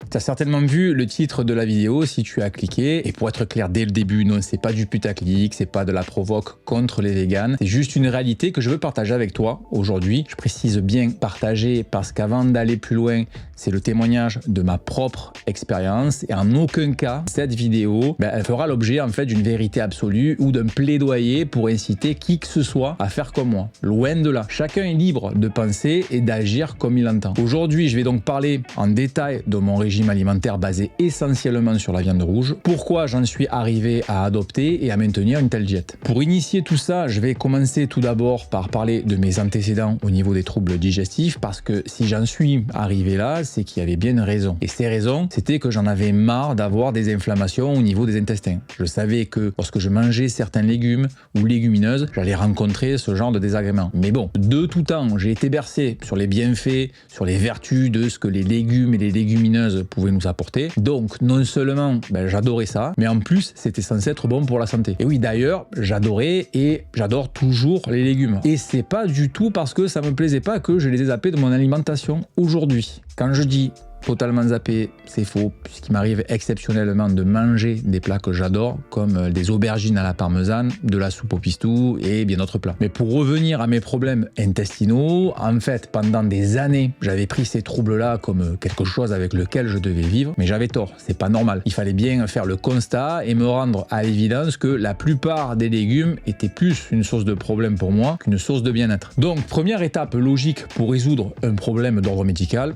Tu as certainement vu le titre de la vidéo si tu as cliqué. Et pour être clair dès le début, non, c'est pas du putaclic, c'est pas de la provoque contre les véganes. C'est juste une réalité que je veux partager avec toi aujourd'hui. Je précise bien partager parce qu'avant d'aller plus loin, c'est le témoignage de ma propre expérience. Et en aucun cas, cette vidéo, elle fera l'objet en fait d'une vérité absolue ou d'un plaidoyer pour inciter qui que ce soit à faire comme moi. Loin de là. Chacun est libre de penser et d'agir comme il entend. Aujourd'hui, je vais donc parler en détail de mon régime alimentaire basé essentiellement sur la viande rouge. Pourquoi j'en suis arrivé à adopter et à maintenir une telle diète. Pour initier tout ça, je vais commencer tout d'abord par parler de mes antécédents au niveau des troubles digestifs parce que si j'en suis arrivé là, c'est qu'il y avait bien une raison. Et ces raisons, c'était que j'en avais marre d'avoir des inflammations au niveau des intestins. Je savais que lorsque je mangeais certains légumes ou légumineuses, j'allais rencontrer ce genre de désagréments. Mais bon, de tout temps, j'ai été bercé sur les bienfaits, sur les vertus de ce que les légumes et les légumineuses pouvaient nous apporter. Donc, non seulement j'adorais ça, mais en plus, c'était censé être bon pour la santé. Et oui, d'ailleurs, j'adorais et j'adore toujours les légumes. Et c'est pas du tout parce que ça me plaisait pas que je les ai zappés de mon alimentation aujourd'hui. Quand je dis totalement zappé, c'est faux, puisqu'il m'arrive exceptionnellement de manger des plats que j'adore, comme des aubergines à la parmesane, de la soupe au pistou et bien d'autres plats. Mais pour revenir à mes problèmes intestinaux, en fait, pendant des années, j'avais pris ces troubles-là comme quelque chose avec lequel je devais vivre, mais j'avais tort, c'est pas normal. Il fallait bien faire le constat et me rendre à l'évidence que la plupart des légumes étaient plus une source de problème pour moi qu'une source de bien-être. Donc, première étape logique pour résoudre un problème d'ordre médical,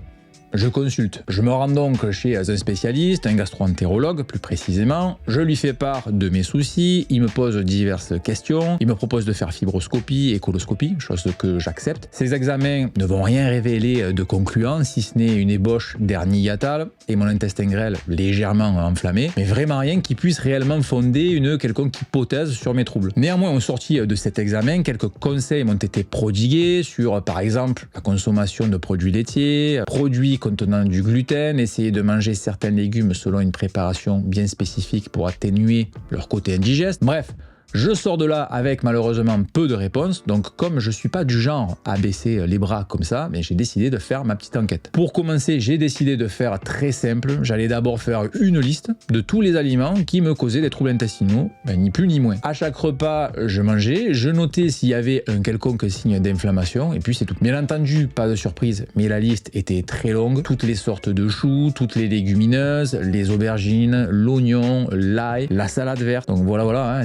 je consulte. Je me rends donc chez un spécialiste, un gastro-entérologue plus précisément. Je lui fais part de mes soucis, il me pose diverses questions, il me propose de faire fibroscopie et coloscopie, chose que j'accepte. Ces examens ne vont rien révéler de concluant, si ce n'est une ébauche d'hernie hiatale et mon intestin grêle légèrement enflammé, mais vraiment rien qui puisse réellement fonder une quelconque hypothèse sur mes troubles. Néanmoins, au sorti de cet examen, quelques conseils m'ont été prodigués sur, par exemple, la consommation de produits laitiers, produits contenant du gluten, essayer de manger certains légumes selon une préparation bien spécifique pour atténuer leur côté indigeste. Bref, je sors de là avec malheureusement peu de réponses, donc comme je suis pas du genre à baisser les bras comme ça, mais j'ai décidé de faire ma petite enquête. Pour commencer, j'ai décidé de faire très simple, j'allais d'abord faire une liste de tous les aliments qui me causaient des troubles intestinaux, ni plus ni moins. À chaque repas, je mangeais, je notais s'il y avait un quelconque signe d'inflammation, et puis c'est tout. Bien entendu, pas de surprise, mais la liste était très longue, toutes les sortes de choux, toutes les légumineuses, les aubergines, l'oignon, l'ail, la salade verte, donc voilà,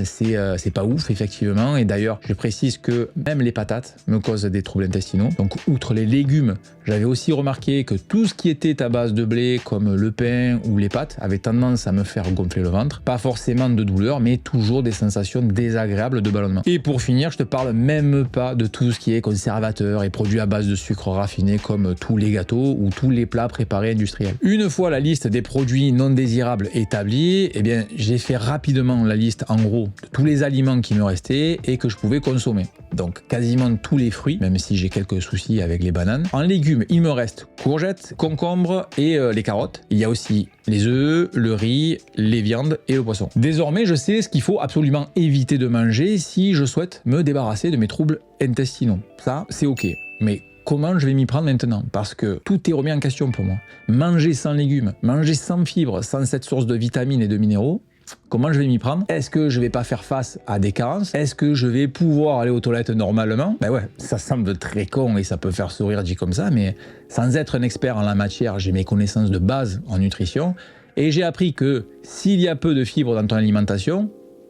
c'est pas ouf effectivement, et d'ailleurs je précise que même les patates me causent des troubles intestinaux. Donc outre les légumes, j'avais aussi remarqué que tout ce qui était à base de blé comme le pain ou les pâtes avait tendance à me faire gonfler le ventre. Pas forcément de douleur, mais toujours des sensations désagréables de ballonnement. Et pour finir, je te parle même pas de tout ce qui est conservateur et produits à base de sucre raffiné comme tous les gâteaux ou tous les plats préparés industriels. Une fois la liste des produits non désirables établie, eh bien j'ai fait rapidement la liste en gros de tous les aliments qui me restaient et que je pouvais consommer. Donc quasiment tous les fruits, même si j'ai quelques soucis avec les bananes. En légumes, il me reste courgettes, concombres et les carottes. Il y a aussi les œufs, le riz, les viandes et le poisson. Désormais, je sais ce qu'il faut absolument éviter de manger si je souhaite me débarrasser de mes troubles intestinaux. Ça, c'est ok. Mais comment je vais m'y prendre maintenant? Parce que tout est remis en question pour moi. Manger sans légumes, manger sans fibres, sans cette source de vitamines et de minéraux, comment je vais m'y prendre? Est-ce que je vais pas faire face à des carences? Est-ce que je vais pouvoir aller aux toilettes normalement? Ben ouais, ça semble très con et ça peut faire sourire dit comme ça, mais sans être un expert en la matière, j'ai mes connaissances de base en nutrition et j'ai appris que s'il y a peu de fibres dans ton alimentation,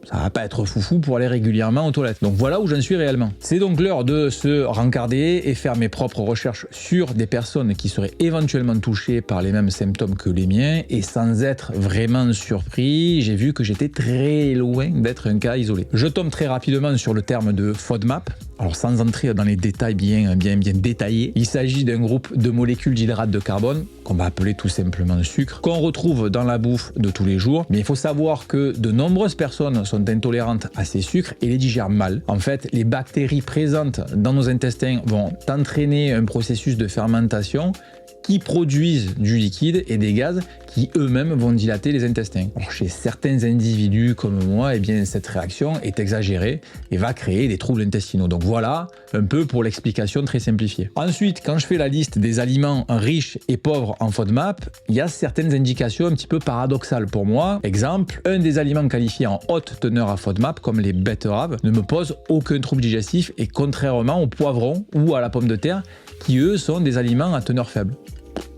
ça va pas être foufou pour aller régulièrement aux toilettes. Donc voilà où j'en suis réellement. C'est donc l'heure de se rencarder et faire mes propres recherches sur des personnes qui seraient éventuellement touchées par les mêmes symptômes que les miens, et sans être vraiment surpris, j'ai vu que j'étais très loin d'être un cas isolé. Je tombe très rapidement sur le terme de FODMAP. Alors sans entrer dans les détails bien détaillés, il s'agit d'un groupe de molécules d'hydrate de carbone, qu'on va appeler tout simplement sucre, qu'on retrouve dans la bouffe de tous les jours. Mais il faut savoir que de nombreuses personnes sont intolérantes à ces sucres et les digèrent mal. En fait, les bactéries présentes dans nos intestins vont entraîner un processus de fermentation qui produisent du liquide et des gaz qui eux-mêmes vont dilater les intestins. Alors, chez certains individus comme moi, eh bien, cette réaction est exagérée et va créer des troubles intestinaux. Donc voilà un peu pour l'explication très simplifiée. Ensuite, quand je fais la liste des aliments riches et pauvres en FODMAP, il y a certaines indications un petit peu paradoxales pour moi. Exemple, un des aliments qualifiés en haute teneur à FODMAP, comme les betteraves, ne me pose aucun trouble digestif et contrairement aux poivrons ou à la pomme de terre, qui eux sont des aliments à teneur faible.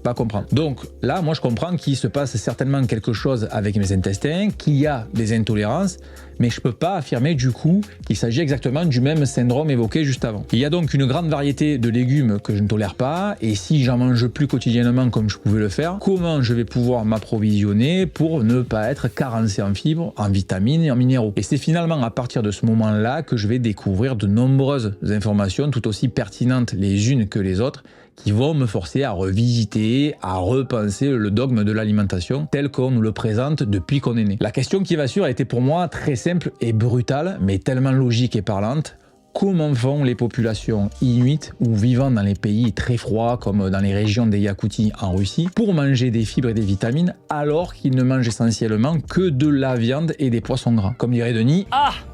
Pas comprendre. Donc là, moi je comprends qu'il se passe certainement quelque chose avec mes intestins, qu'il y a des intolérances, mais je peux pas affirmer du coup qu'il s'agit exactement du même syndrome évoqué juste avant. Il y a donc une grande variété de légumes que je ne tolère pas, et si j'en mange plus quotidiennement comme je pouvais le faire, comment je vais pouvoir m'approvisionner pour ne pas être carencé en fibres, en vitamines et en minéraux? Et c'est finalement à partir de ce moment-là que je vais découvrir de nombreuses informations tout aussi pertinentes les unes que les autres, qui vont me forcer à revisiter, à repenser le dogme de l'alimentation tel qu'on nous le présente depuis qu'on est né. La question qui va suivre a été pour moi très simple et brutale, mais tellement logique et parlante. Comment font les populations inuites ou vivant dans les pays très froids comme dans les régions des Yakouties en Russie pour manger des fibres et des vitamines alors qu'ils ne mangent essentiellement que de la viande et des poissons gras? Comme dirait Denis,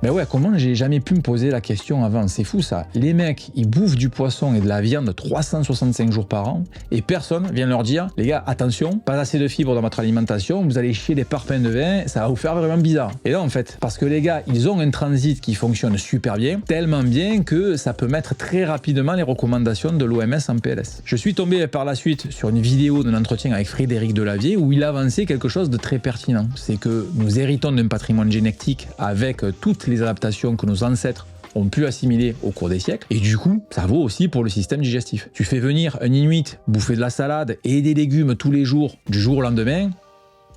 ben ouais, comment j'ai jamais pu me poser la question avant? C'est fou ça. Les mecs, ils bouffent du poisson et de la viande 365 jours par an et personne vient leur dire, les gars, attention, pas assez de fibres dans votre alimentation, vous allez chier des parpaings de vin, ça va vous faire vraiment bizarre. Et là en fait, parce que les gars, ils ont un transit qui fonctionne super bien, tellement bien que ça peut mettre très rapidement les recommandations de l'OMS en PLS. Je suis tombé par la suite sur une vidéo d'un entretien avec Frédéric Delavier où il avançait quelque chose de très pertinent. C'est que nous héritons d'un patrimoine génétique avec toutes les adaptations que nos ancêtres ont pu assimiler au cours des siècles, et du coup, ça vaut aussi pour le système digestif. Tu fais venir un Inuit bouffer de la salade et des légumes tous les jours, du jour au lendemain,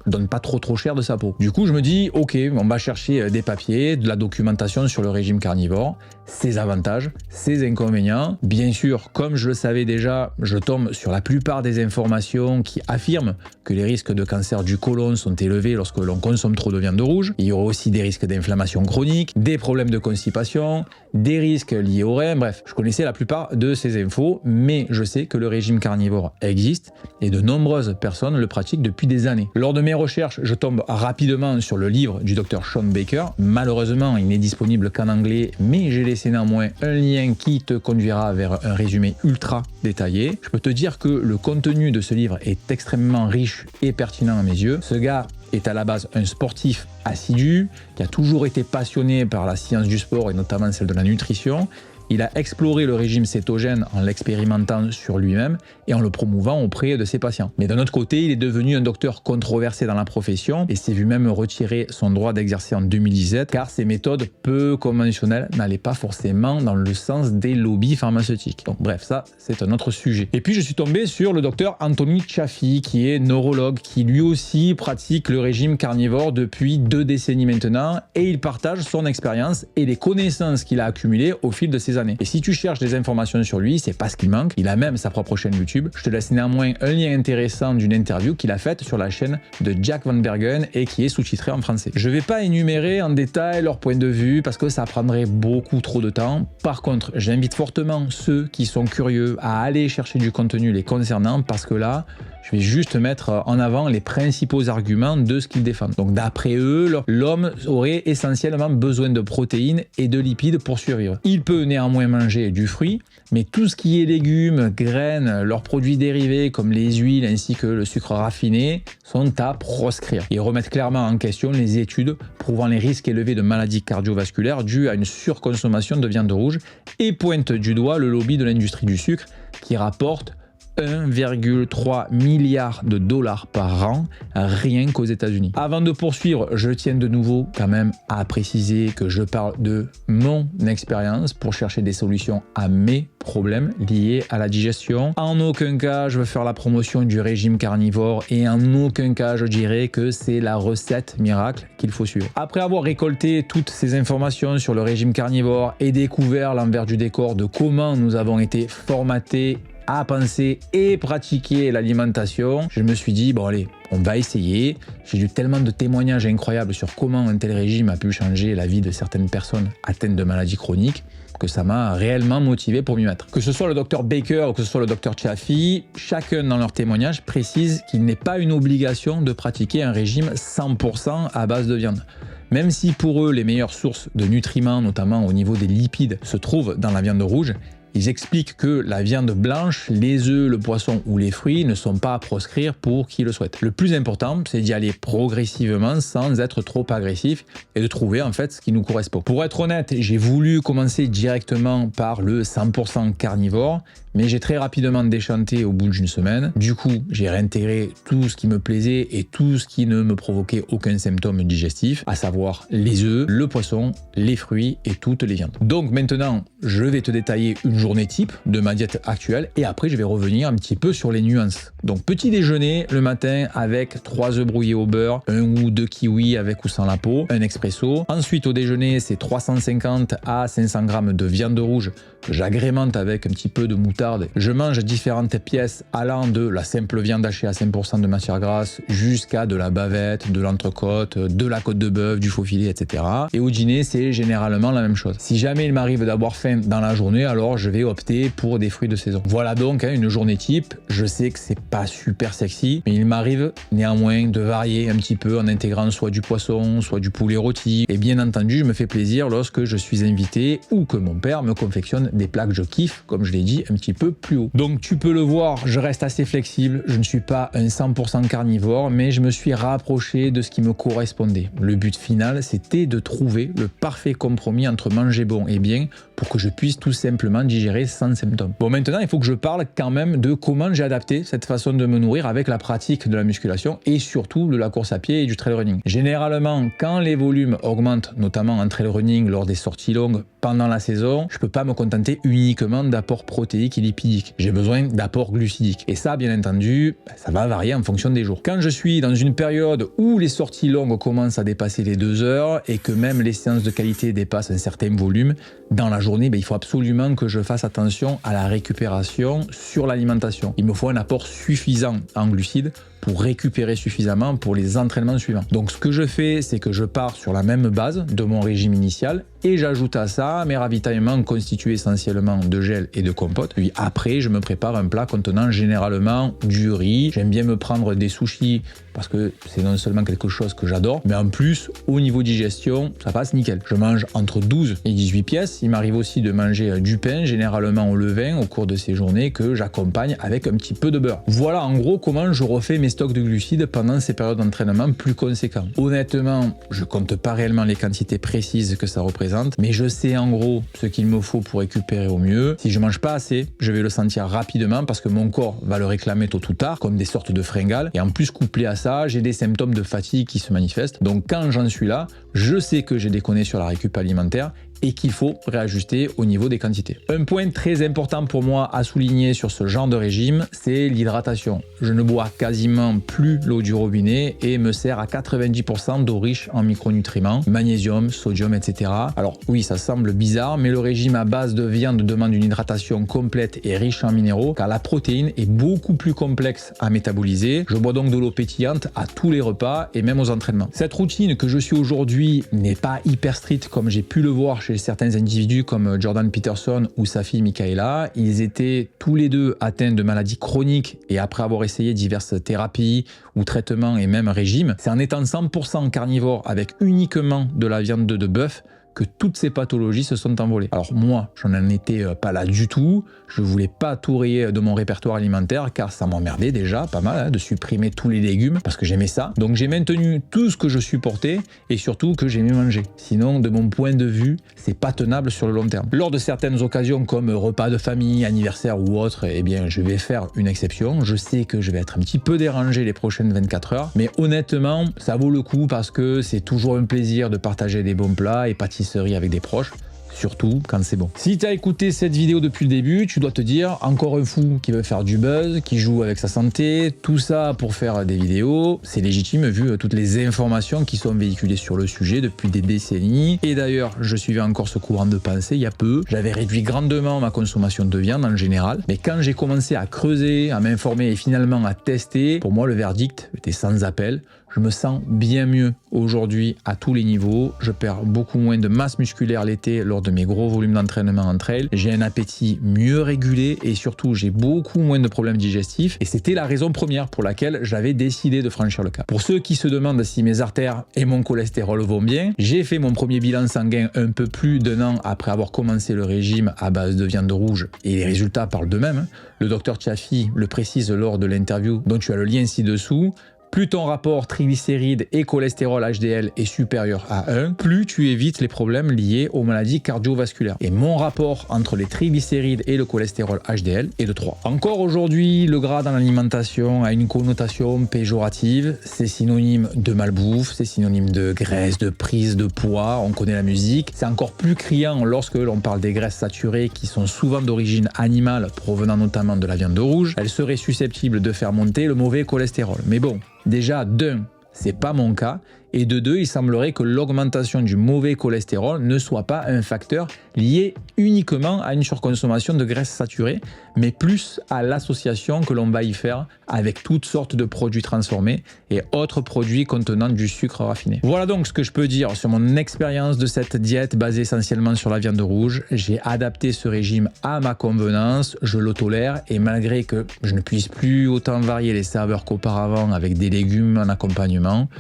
donne pas trop cher de sa peau. Du coup, je me dis, ok, on va chercher des papiers, de la documentation sur le régime carnivore, ses avantages, ses inconvénients. Bien sûr, comme je le savais déjà, je tombe sur la plupart des informations qui affirment que les risques de cancer du côlon sont élevés lorsque l'on consomme trop de viande rouge. Il y aura aussi des risques d'inflammation chronique, des problèmes de constipation, des risques liés aux reins. Bref, je connaissais la plupart de ces infos, mais je sais que le régime carnivore existe et de nombreuses personnes le pratiquent depuis des années. Lors de mes recherches, je tombe rapidement sur le livre du Dr Shawn Baker. Malheureusement, il n'est disponible qu'en anglais, mais j'ai laissé néanmoins un lien qui te conduira vers un résumé ultra détaillé. Je peux te dire que le contenu de ce livre est extrêmement riche et pertinent à mes yeux. Ce gars est à la base un sportif assidu, qui a toujours été passionné par la science du sport et notamment celle de la nutrition. Il a exploré le régime cétogène en l'expérimentant sur lui-même et en le promouvant auprès de ses patients. Mais d'un autre côté, il est devenu un docteur controversé dans la profession et s'est vu même retirer son droit d'exercer en 2017 car ses méthodes peu conventionnelles n'allaient pas forcément dans le sens des lobbies pharmaceutiques. Donc bref, ça c'est un autre sujet. Et puis je suis tombé sur le docteur Anthony Chaffee qui est neurologue, qui lui aussi pratique le régime carnivore depuis 2 décennies maintenant et il partage son expérience et les connaissances qu'il a accumulées au fil de ses années. Et si tu cherches des informations sur lui, c'est pas ce qu'il manque. Il a même sa propre chaîne YouTube. Je te laisse néanmoins un lien intéressant d'une interview qu'il a faite sur la chaîne de Jack Van Bergen et qui est sous-titrée en français. Je vais pas énumérer en détail leur point de vue parce que ça prendrait beaucoup trop de temps. Par contre, j'invite fortement ceux qui sont curieux à aller chercher du contenu les concernant parce que là, je vais juste mettre en avant les principaux arguments de ce qu'ils défendent. Donc d'après eux, l'homme aurait essentiellement besoin de protéines et de lipides pour survivre. Il peut néanmoins manger du fruit, mais tout ce qui est légumes, graines, leurs produits dérivés comme les huiles ainsi que le sucre raffiné sont à proscrire. Ils remettent clairement en question les études prouvant les risques élevés de maladies cardiovasculaires dues à une surconsommation de viande rouge et pointent du doigt le lobby de l'industrie du sucre qui rapporte 1,3 milliard de dollars par an, rien qu'aux États-Unis. Avant de poursuivre, je tiens de nouveau quand même à préciser que je parle de mon expérience pour chercher des solutions à mes problèmes liés à la digestion. En aucun cas, je veux faire la promotion du régime carnivore et en aucun cas, je dirais que c'est la recette miracle qu'il faut suivre. Après avoir récolté toutes ces informations sur le régime carnivore et découvert l'envers du décor de comment nous avons été formatés à penser et pratiquer l'alimentation, je me suis dit, bon allez, on va essayer. J'ai eu tellement de témoignages incroyables sur comment un tel régime a pu changer la vie de certaines personnes atteintes de maladies chroniques que ça m'a réellement motivé pour m'y mettre. Que ce soit le docteur Baker ou que ce soit le docteur Chaffee, chacun dans leur témoignage précise qu'il n'est pas une obligation de pratiquer un régime 100% à base de viande. Même si pour eux, les meilleures sources de nutriments, notamment au niveau des lipides, se trouvent dans la viande rouge, ils expliquent que la viande blanche, les œufs, le poisson ou les fruits ne sont pas à proscrire pour qui le souhaite. Le plus important, c'est d'y aller progressivement sans être trop agressif et de trouver en fait ce qui nous correspond. Pour être honnête, j'ai voulu commencer directement par le 100% carnivore, mais j'ai très rapidement déchanté au bout d'une semaine. Du coup, j'ai réintégré tout ce qui me plaisait et tout ce qui ne me provoquait aucun symptôme digestif, à savoir les œufs, le poisson, les fruits et toutes les viandes. Donc maintenant, je vais te détailler une journée type de ma diète actuelle et après je vais revenir un petit peu sur les nuances. Donc petit déjeuner le matin avec 3 œufs brouillés au beurre, 1 ou 2 kiwis avec ou sans la peau, un expresso. Ensuite au déjeuner c'est 350 à 500 grammes de viande rouge que j'agrémente avec un petit peu de moutarde. Je mange différentes pièces allant de la simple viande hachée à 5% de matière grasse jusqu'à de la bavette, de l'entrecôte, de la côte de bœuf, du faux filet, etc. Et au dîner c'est généralement la même chose. Si jamais il m'arrive d'avoir faim dans la journée, alors je vais opter pour des fruits de saison. Voilà donc une journée type. Je sais que c'est pas super sexy, mais il m'arrive néanmoins de varier un petit peu en intégrant soit du poisson, soit du poulet rôti. Et bien entendu, je me fais plaisir lorsque je suis invité ou que mon père me confectionne des plats que je kiffe, comme je l'ai dit un petit peu plus haut. Donc tu peux le voir, je reste assez flexible. Je ne suis pas un 100% carnivore, mais je me suis rapproché de ce qui me correspondait. Le but final, c'était de trouver le parfait compromis entre manger bon et bien pour que je puisse tout simplement digérer sans symptômes. Bon, maintenant, il faut que je parle quand même de comment j'ai adapté cette façon de me nourrir avec la pratique de la musculation et surtout de la course à pied et du trail running. Généralement, quand les volumes augmentent, notamment en trail running lors des sorties longues pendant la saison, je peux pas me contenter uniquement d'apports protéiques et lipidiques. J'ai besoin d'apports glucidiques. Et ça, bien entendu, ça va varier en fonction des jours. Quand je suis dans une période où les sorties longues commencent à dépasser les 2 heures et que même les séances de qualité dépassent un certain volume, dans la journée, il faut absolument que je fasse attention à la récupération sur l'alimentation. Il me faut un apport suffisant en glucides pour récupérer suffisamment pour les entraînements suivants. Donc ce que je fais, c'est que je pars sur la même base de mon régime initial et j'ajoute à ça mes ravitaillements constitués essentiellement de gel et de compote. Puis après, je me prépare un plat contenant généralement du riz. J'aime bien me prendre des sushis parce que c'est non seulement quelque chose que j'adore, mais en plus, au niveau digestion, ça passe nickel. Je mange entre 12 et 18 pièces. Il m'arrive aussi de manger du pain, généralement au levain, au cours de ces journées que j'accompagne avec un petit peu de beurre. Voilà en gros comment je refais mes stocks de glucides pendant ces périodes d'entraînement plus conséquents. Honnêtement, je compte pas réellement les quantités précises que ça représente, mais je sais en gros ce qu'il me faut pour récupérer au mieux. Si je mange pas assez, je vais le sentir rapidement parce que mon corps va le réclamer tôt ou tard, comme des sortes de fringales. Et en plus, couplé à ça, j'ai des symptômes de fatigue qui se manifestent. Donc quand j'en suis là, je sais que j'ai déconné sur la récup alimentaire et qu'il faut réajuster au niveau des quantités. Un point très important pour moi à souligner sur ce genre de régime, c'est l'hydratation. Je ne bois quasiment plus l'eau du robinet et me sers à 90% d'eau riche en micronutriments, magnésium, sodium, etc. Alors oui, ça semble bizarre, mais le régime à base de viande demande une hydratation complète et riche en minéraux, car la protéine est beaucoup plus complexe à métaboliser. Je bois donc de l'eau pétillante à tous les repas et même aux entraînements. Cette routine que je suis aujourd'hui n'est pas hyper stricte comme j'ai pu le voir chez certains individus comme Jordan Peterson ou sa fille Michaela. Ils étaient tous les deux atteints de maladies chroniques et après avoir essayé diverses thérapies ou traitements et même régimes, c'est en étant 100% carnivore avec uniquement de la viande de bœuf que toutes ces pathologies se sont envolées. Alors moi, je n'en étais pas là du tout. Je voulais pas tout rayer de mon répertoire alimentaire car ça m'emmerdait déjà pas mal de supprimer tous les légumes parce que j'aimais ça. Donc j'ai maintenu tout ce que je supportais et surtout que j'aimais manger. Sinon, de mon point de vue, c'est pas tenable sur le long terme. Lors de certaines occasions comme repas de famille, anniversaire ou autre, eh bien je vais faire une exception. Je sais que je vais être un petit peu dérangé les prochaines 24 heures, mais honnêtement, ça vaut le coup parce que c'est toujours un plaisir de partager des bons plats et pâtisseries avec des proches. surtout quand c'est bon. Si tu as écouté cette vidéo depuis le début, tu dois te dire encore un fou qui veut faire du buzz, qui joue avec sa santé, tout ça pour faire des vidéos, c'est légitime vu toutes les informations qui sont véhiculées sur le sujet depuis des décennies. Et d'ailleurs, je suivais encore ce courant de pensée il y a peu. J'avais réduit grandement ma consommation de viande en général, mais quand j'ai commencé à creuser, à m'informer et finalement à tester, pour moi le verdict était sans appel. Je me sens bien mieux aujourd'hui à tous les niveaux. Je perds beaucoup moins de masse musculaire l'été lors de mes gros volumes d'entraînement en trail. J'ai un appétit mieux régulé et surtout j'ai beaucoup moins de problèmes digestifs. Et c'était la raison première pour laquelle j'avais décidé de franchir le cap. Pour ceux qui se demandent si mes artères et mon cholestérol vont bien, j'ai fait mon premier bilan sanguin un peu plus d'1 an après avoir commencé le régime à base de viande rouge et les résultats parlent d'eux-mêmes. Le docteur Chafi le précise lors de l'interview dont tu as le lien ci-dessous. Plus ton rapport triglycérides et cholestérol HDL est supérieur à 1, plus tu évites les problèmes liés aux maladies cardiovasculaires. Et mon rapport entre les triglycérides et le cholestérol HDL est de 3. Encore aujourd'hui, le gras dans l'alimentation a une connotation péjorative. C'est synonyme de malbouffe, c'est synonyme de graisse, de prise de poids, on connaît la musique. C'est encore plus criant lorsque l'on parle des graisses saturées qui sont souvent d'origine animale, provenant notamment de la viande rouge. Elles seraient susceptibles de faire monter le mauvais cholestérol. Mais bon, déjà, d'un, c'est pas mon cas, et de deux, il semblerait que l'augmentation du mauvais cholestérol ne soit pas un facteur lié uniquement à une surconsommation de graisses saturées, mais plus à l'association que l'on va y faire avec toutes sortes de produits transformés et autres produits contenant du sucre raffiné. Voilà donc ce que je peux dire sur mon expérience de cette diète basée essentiellement sur la viande rouge. J'ai adapté ce régime à ma convenance, je le tolère, et malgré que je ne puisse plus autant varier les saveurs qu'auparavant avec des légumes en accompagnement,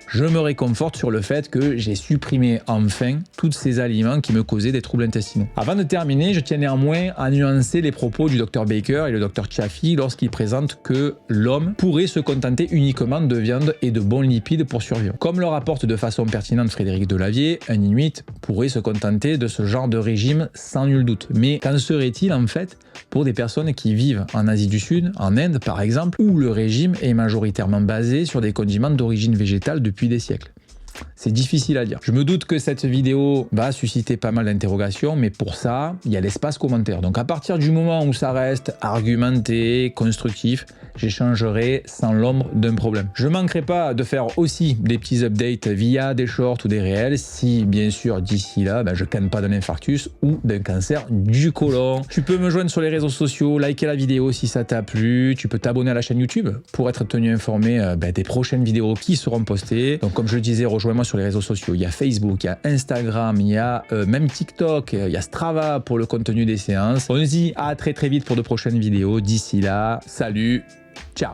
je me réconforte sur le fait que j'ai supprimé enfin tous ces aliments qui me causaient des troubles intestinaux. Avant de terminer, je tiens néanmoins à nuancer les propos du Dr Baker et le Dr Chafi lorsqu'ils présentent que l'homme pourrait se contenter uniquement de viande et de bons lipides pour survivre. Comme le rapporte de façon pertinente Frédéric Delavier, un Inuit pourrait se contenter de ce genre de régime sans nul doute. Mais qu'en serait-il en fait pour des personnes qui vivent en Asie du Sud, en Inde par exemple, où le régime est majoritairement basé sur des condiments d'origine végétale depuis des siècles? C'est difficile à dire. Je me doute que cette vidéo va susciter pas mal d'interrogations, mais pour ça, il y a l'espace commentaire. Donc à partir du moment où ça reste argumenté, constructif, j'échangerai sans l'ombre d'un problème. Je ne manquerai pas de faire aussi des petits updates via des shorts ou des réels, si bien sûr d'ici là, je canne pas d'un infarctus ou d'un cancer du côlon. Tu peux me joindre sur les réseaux sociaux, liker la vidéo si ça t'a plu, tu peux t'abonner à la chaîne YouTube pour être tenu informé des prochaines vidéos qui seront postées. Donc comme je le disais, rejoins-moi sur les réseaux sociaux, il y a Facebook, il y a Instagram, il y a même TikTok, il y a Strava pour le contenu des séances. On se dit à très vite pour de prochaines vidéos. D'ici là, salut, ciao.